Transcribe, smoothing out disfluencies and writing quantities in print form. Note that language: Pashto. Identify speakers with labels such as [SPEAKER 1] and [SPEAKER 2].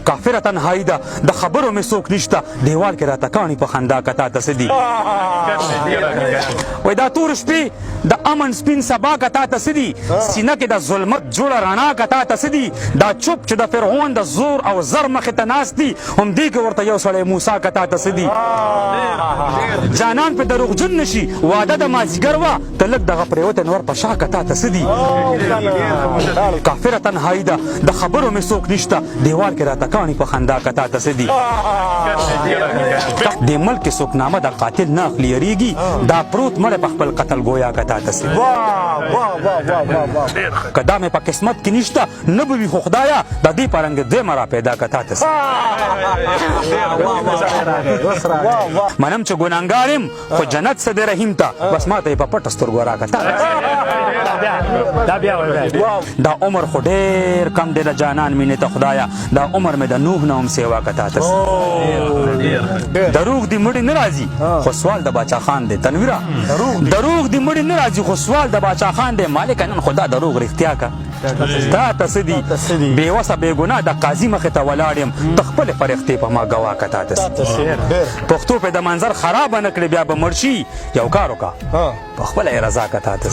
[SPEAKER 1] کافره تنهایی ده د خبرو مې څوک نشته دیوال کې راته کاڼي په خندا که تا ته څه دي وایي دا تور شپې د امن سپین سبا که تا ته څه دي سینه کې د ظلمت جوړه رڼا که تا ته څه دي دا چوپ چې د فرعون د زور او زر مخې ته ناست دي همدې کې ورته یو سړی موسی که تا ته څه دي جانان پې دروغجن نه شي واده د مازدیګر وه ته لږ دغه پرېوتی نور په شا که تا ته څه دي کافره تنهایی ده د خبرو مې څوک نشته دیوال کې راته کاڼي په خندا که تا ته څه دي دې ملک کې څوک نامه د قاتل نه اخلي یریږي دا پروت مړی په خپل قتل ګویا که تا ته څه دي که دا مې په قسمت کې نشته نه به وي خو خدایه د دې په رنګ دویمه را پیدا که تا ته څه منم چې ګناهګار یم خو جنت څه دی رحیم ته بس ما ته یې په پټه سترګو راکړه دا عمر خو ډېر کم دی د جانان مینې ته خدایه دا عمر مې د نوح نه هم سیوا که تا ته دروغ دې مړي نه راځي خو سوال د باچا خان دی تنویره دروغ دې مړي نه راځي خو سوال د باچا خان دی مالکه نن خو دا دروغ رښتیا که تا ته څه دي بېوسه بېګناه د قاضي مخې ته ولاړ یم ته خپلې فرښتې په ما ګواه که تا ته پښتو پې د منظر خرابه نه کړې بیا به مړ شي یو کار وکړه په خپله یې رضا که تا ته